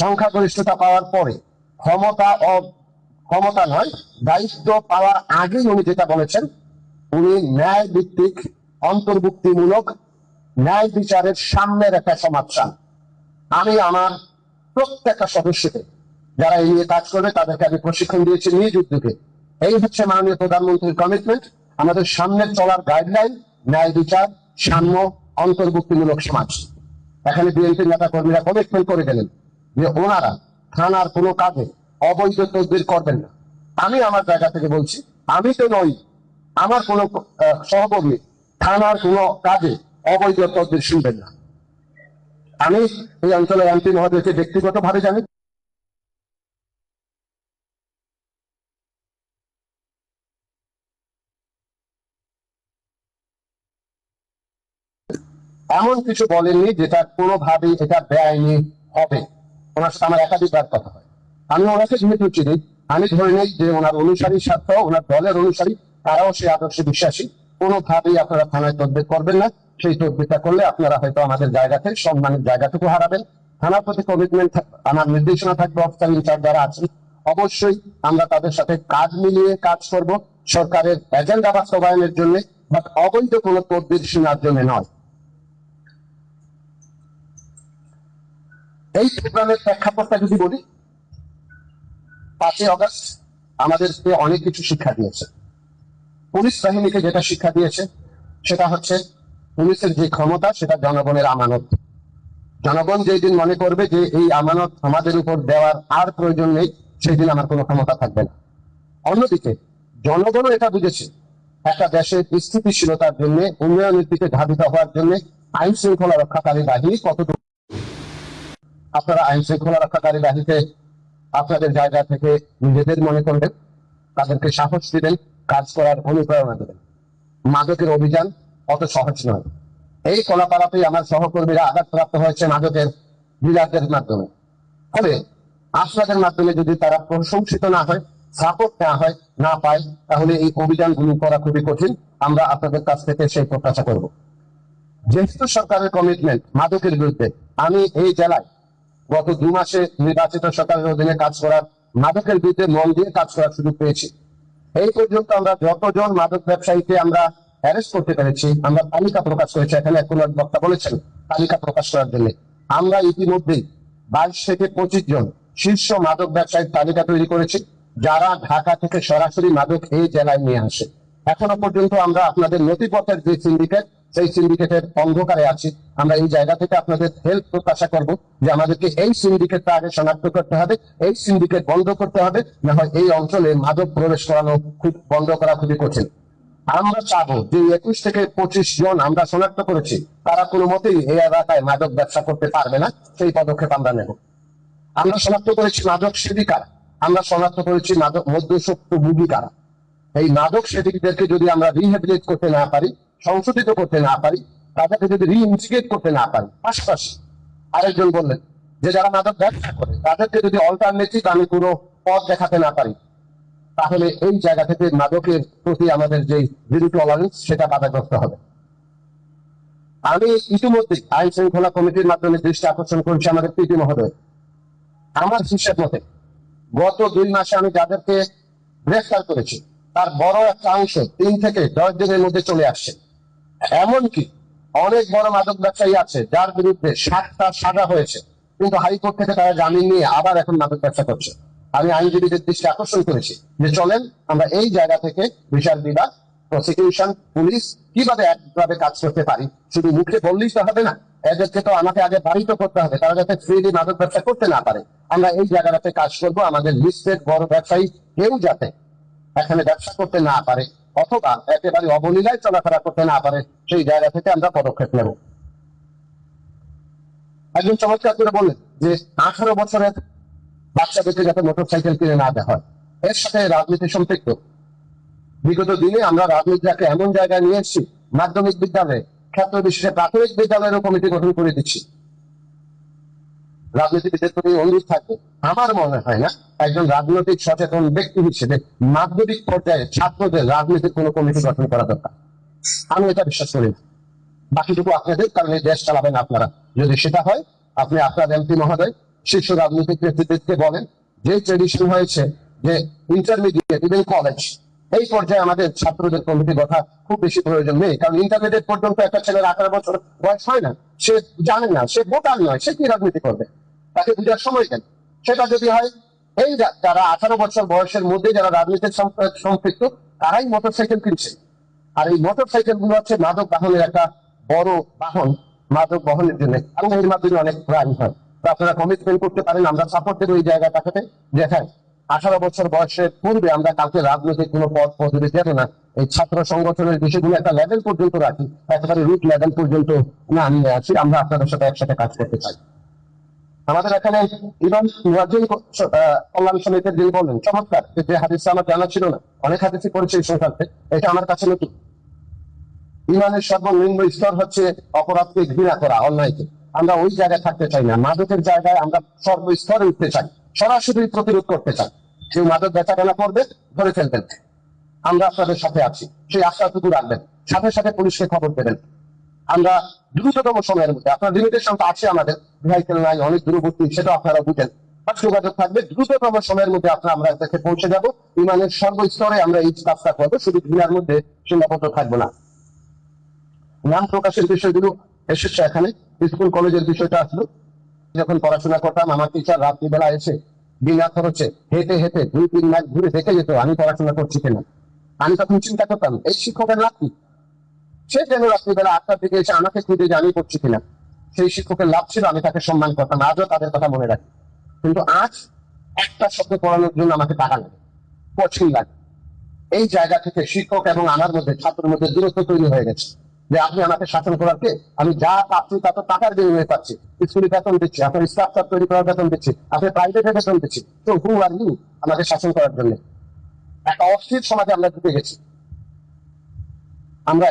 সংখ্যাগরিষ্ঠতা পাওয়ার পরে ক্ষমতা নয়, দায়িত্ব পাওয়ার আগেই উনি যেটা বলেছেন, উনি ন্যায় ভিত্তিক অন্তর্ভুক্তিমূলক ন্যায় বিচারের সামনের একটা সমাজ চান। আমি আমার প্রত্যেকটা সদস্যকে যারা এই নিয়ে কাজ করবে তাদেরকে আমি প্রশিক্ষণ দিয়েছি নিজ উদ্যোগে। এই হচ্ছে মাননীয় প্রধানমন্ত্রীর কমিটমেন্ট। আমাদের সামনের চলার গাইডলাইন ন্যায় বিচার, সাম্য, অন্তর্ভুক্তিমূলক সমাজ। এখানে বিএনপির নেতা কর্মীরা কমিটমেন্ট করে গেলেন যে ওনারা থানার কোনো কাজে অবৈধ তদবির করবেন না। আমি আমার জায়গা থেকে বলছি, আমি তো নই, আমার কোনো সহকর্মী থানার কোনো কাজে অবৈধ তদবির শুনবেন না। আমি এই অঞ্চলের এমপি মহোদয়কে ব্যক্তিগতভাবে জানি। এমন কিছু বলেননি যেটা কোনোভাবেই এটা বেআইনি হবে। ওনার সাথে আমার একাধিকবার কথা হয়। আমি ওনাকে যেহেতু চিনি, আমি ধরে নেই যে ওনার অনুসারীর স্বার্থ, ওনার দলের অনুসারী, তারাও সেই আদর্শে বিশ্বাসী। কোনোভাবেই আপনারা থানায় তদবির করবেন না। সেই তদবিরটা করলে আপনারা হয়তো আমাদের জায়গাতে সম্মানের জায়গাটুকু হারাবেন। থানার প্রতি কমিটমেন্ট, আমার নির্দেশনা থাকবে অফিসার ইনচার্জ যারা আছেন, অবশ্যই আমরা তাদের সাথে কাজ মিলিয়ে কাজ করব সরকারের এজেন্ডা বাস্তবায়নের জন্য, বাট অবৈধ কোনো তদবির শোনার জন্য নয়। এই প্রোগ্রামের প্রেক্ষাপটটা যদি বলি, 5ই অগস্ট আমাদেরকে অনেক কিছু শিক্ষা দিয়েছে। পুলিশ বাহিনীকে যেটা শিক্ষা দিয়েছে সেটা হচ্ছে পুলিশের যে ক্ষমতা সেটা জনগণের আমানত। জনগণ যেই দিন মনে করবে যে এই আমানত আমাদের উপর দেওয়ার আর প্রয়োজন নেই, সেই দিন আমার কোনো ক্ষমতা থাকবে না। অন্যদিকে জনগণও এটা বুঝেছে একটা দেশের স্থিতিশীলতার জন্য, উন্নয়নের দিকে ধাবিত হওয়ার জন্য আইন শৃঙ্খলা রক্ষাকারী বাহিনী কতটুকু। আপনারা আইন শৃঙ্খলা রক্ষাকারী বাহিনীকে আপনাদের জায়গা থেকে নিজেদের মনে করবেন, তাদেরকে সাহস দিবেন, কাজ করার অনুপ্রেরণা দেবেন। মাদকের অভিযান অত সহজ নয়। এই কলাপাড়াতেই আমার সহকর্মীরা আঘাতপ্রাপ্ত হয়েছে মাদকের ডিলারদের মাধ্যমে। ফলে আপনাদের মাধ্যমে যদি তারা প্রশংসিত না হয়, সাপোর্ট না হয়, না পায়, তাহলে এই অভিযানগুলো করা খুবই কঠিন। আমরা আপনাদের কাছ থেকে সেই প্রত্যাশা করব। যেহেতু সরকারের কমিটমেন্ট মাদকের বিরুদ্ধে, আমি এই জেলায় গত 2 মাসে নির্বাচিত সরকারের অধীনে কাজ করার, মাদকের বিরুদ্ধে মন দিয়ে কাজ করার সুযোগ পেয়েছি। এই পর্যন্ত আমরা যতজন মাদক ব্যবসায়ীকে আমরা অ্যারেস্ট করতে পেরেছি, আমরা তালিকা প্রকাশ করেছি। এখানে কোন বক্তা বলেছেন তালিকা প্রকাশ করার জন্য, আমরা ইতিমধ্যেই 22 থেকে 25 জন শীর্ষ মাদক ব্যবসায়ীর তালিকা তৈরি করেছি, যারা ঢাকা থেকে সরাসরি মাদক এই জেলায় নিয়ে আসে। এখনো পর্যন্ত আমরা আপনাদের নথিপত্রের যে সিন্ডিকেট, সেই সিন্ডিকেটের অন্ধকারে আছি। আমরা এই জায়গা থেকে আপনাদের হেল্প প্রত্যাশা করব যে আমাদেরকে এই সিন্ডিকেটটা আগে শনাক্ত করতে হবে, এই সিন্ডিকেট বন্ধ করতে হবে, না হয় এই অঞ্চলে মাদক প্রবেশ করানো বন্ধ করা খুবই কঠিন। আমরা চাবো যে 21 থেকে 25 জন আমরা শনাক্ত করেছি, তারা কোনো মতেই এই এলাকায় মাদক ব্যবসা করতে পারবে না, সেই পদক্ষেপ আমরা নেব। আমরা শনাক্ত করেছি মাদক সেবিকারা, আমরা শনাক্ত করেছি মাদক মধ্যসত্ত্ব ভোগীকারা। এই মাদক সেবিকদেরকে যদি আমরা রিহ্যাবিলিট করতে না পারি, সংশোধিত করতে না পারি, তাদেরকে যদি রিইনস্টিগেট করতে না পারি, পাশাপাশি আরেকজন বললেন যে যারা মাদক ব্যবসা করে তাদেরকে যদি অল্টারনেটিভ আমি কোনো পথ দেখাতে না পারি, তাহলে এই জায়গা থেকে মাদকের প্রতি আমাদের যে জিরো টলারেন্স সেটা বাধাগ্রস্ত হবে। আমি ইতিমধ্যে আইন শৃঙ্খলা কমিটির মাধ্যমে দৃষ্টি আকর্ষণ করেছি আমাদের পিটি মহোদয়। আমার হিসাব মতে গত 2 মাসে আমি যাদেরকে গ্রেফতার করেছি তার বড় একটা অংশ 3 থেকে 10 দিনের মধ্যে চলে আসছে। এমনকি অনেক বড় মাদক ব্যবসায়ী আছে যার বিরুদ্ধে 7টা সাজা হয়েছে, কিন্তু হাইকোর্ট থেকে তারা জামিন নিয়ে আবার এখন মাদক ব্যবসা করছে। আমি আইনজীবীদের দৃষ্টি আকর্ষণ করেছি যে চলেন আমরা এই জায়গা থেকে বিচার বিভাগ, প্রসিকিউশন, পুলিশ কিভাবে একভাবে কাজ করতে পারি। শুধু মুখে বললেই তো হবে না, এদেরকে তো আমাকে আগে বাড়িত করতে হবে, তারা যাতে ফ্রিলি মাদক ব্যবসা করতে না পারে। আমরা এই জায়গাটাতে কাজ করব, আমাদের লিস্টেড বড় ব্যবসায়ী কেউ যাতে এখানে ব্যবসা করতে না পারে অথবা একেবারে অবলীলায় চলাফেরা করতে না পারে, সেই জায়গা থেকে আমরা পদক্ষেপ নেব। একজন চমৎকার করে বললেন যে 18 বছরের বাচ্চাদেরকে যাতে মোটরসাইকেল কিনে না দেওয়া হয়, এর সাথে রাজনীতি সম্পৃক্ত। বিগত দিনে আমরা রাজনীতিটাকে এমন জায়গায় নিয়ে এসেছি, মাধ্যমিক বিদ্যালয়ে, ক্ষেত্র বিশেষে প্রাথমিক বিদ্যালয়েরও কমিটি গঠন করে দিচ্ছি। রাজনীতিবিদের প্রতি অনুরোধ থাকবে, আমার মনে হয় না একজন রাজনৈতিক সচেতন ব্যক্তি হিসেবে মাধ্যমিক পর্যায়ে ছাত্রদের রাজনীতির কোনো কমিটি গঠন করা দরকার। আমি এটা বিশ্বাস করি। বাকিটুকু আপনাদের, কারণ এই দেশ চালাবেন আপনারা। যদি সেটা হয়, আপনি আপনার এমপি মহোদয় শীর্ষ রাজনৈতিক নেতৃত্বকে বলেন, যে ট্রেডিশন হয়েছে যে ইন্টারমিডিয়েট ইভেন কলেজ এই পর্যায়ে আমাদের ছাত্রদের কমিটি কথা খুব বেশি প্রয়োজন নেই, কারণ ইন্টারমিডিয়েট পর্যন্ত একটা ছেলের 18 বছর বয়স হয় না, সে জানে না, সে ভোটার নয়, সে কি রাজনীতি করবে, তাকে বুঝার সময় দেন। সেটা যদি হয় এই যারা 18 বছর বয়সের মধ্যে যারা রাজনীতির সম্পৃক্ত তারাই মোটরসাইকেল কিনছে, আর এই মোটরসাইকেল গুলো হচ্ছে মাদক বাহনের একটা বড় বাহন, মাদক বহনের জন্য, এবং এর মাধ্যমে অনেক ক্রাইম হয়। তো আপনারা কমিটমেন্ট করতে পারেন, আমরা সাপোর্ট দেবো এই জায়গাটাকে, যেখানে 18 বছর বয়সের পূর্বে আমরা কাউকে রাজনৈতিক কোনো পদ পদবি দেব না। এই ছাত্র সংগঠনের বিষয়গুলো একটা লেভেল পর্যন্ত রাখি, একেবারে রুট লেভেল পর্যন্ত না নিয়ে আসি, আমরা আপনাদের সাথে একসাথে কাজ করতে চাই। আমাদের এখানে ইমাম মুয়াজ্জিন কল্যাণ সমিতির যিনি বললেন, চমৎকার, যে হাদিস আমার জানা ছিল না, অনেক হাদিসই পড়েছে এই সংক্রান্তে, এটা আমার কাছে নতুন। ইমানের সর্বনিম্ন স্তর হচ্ছে অপরাধকে ঘৃণা করা, অন্যায়কে। আমরা ওই জায়গায় থাকতে চাই না, মাদকের জায়গায় আমরা সর্বস্তরে উঠতে চাই, সরাসরি প্রতিরোধ করতে চাই। কেউ মাদক বেচাকেনা করবে, ধরে ফেলবেন, আমরা আপনাদের সাথে আছি, সেই আশাটুকু রাখবেন, সাথে সাথে পুলিশকে খবর দেবেন। আমরা দ্রুততম সময়ের মধ্যে, আপনার লিমিটেশন তো আছে আমাদের, ভেহিকেল নাই, অনেক দূরবর্তী, সেটা আপনারা বুঝেন, যোগাযোগ থাকবে, দ্রুততম সময়ের মধ্যে আমরা কাছে পৌঁছে যাব। ইমানের সর্বস্তরে আমরা এই কাজটা করবো, শুধু ঘৃণার মধ্যে সীমাবদ্ধ থাকবো না। নাম প্রকাশের বিষয়গুলো এসেছে এখানে, স্কুল কলেজের বিষয়টা আসলো। যখন পড়াশোনা করতাম আমার টিচার রাত্রিবেলা এসে বিনা খরচে হেঁটে হেঁটে 2-3 মাইল ঘুরে দেখে যেত আমি পড়াশোনা করছি কিনা। আমি তখন চিন্তা করতাম এই শিক্ষকের লাভ কি, সে যেন রাত্রিবেলা 8টার দিকে এসে আমাকে খুঁজে যে আমি পড়ছি কিনা। সেই শিক্ষকের লাভ ছিল, আমি তাকে সম্মান করতাম, আজও তাদের কথা মনে রাখি। কিন্তু আজ একটা শব্দ পড়ানোর জন্য আমাকে টাকা লাগে, কঠিন লাগে। এই জায়গা থেকে শিক্ষক এবং আমার মধ্যে, ছাত্রের মধ্যে দূরত্ব তৈরি হয়ে গেছে, যে আপনি আমাকে শাসন করার কে, আমি যা পাচ্ছি তা তো টাকার বিনিময়ে পাচ্ছি, স্কুলে বেতন দিচ্ছি, আপনার স্টাফ তৈরি করার বেতন দিচ্ছি, আপনি প্রাইভেটে বেতন দিচ্ছি, তো হু আর ইউ আমাকে শাসন করার জন্য। একটা অস্থির সমাজে আমরা ঢুকে গেছি। আমরা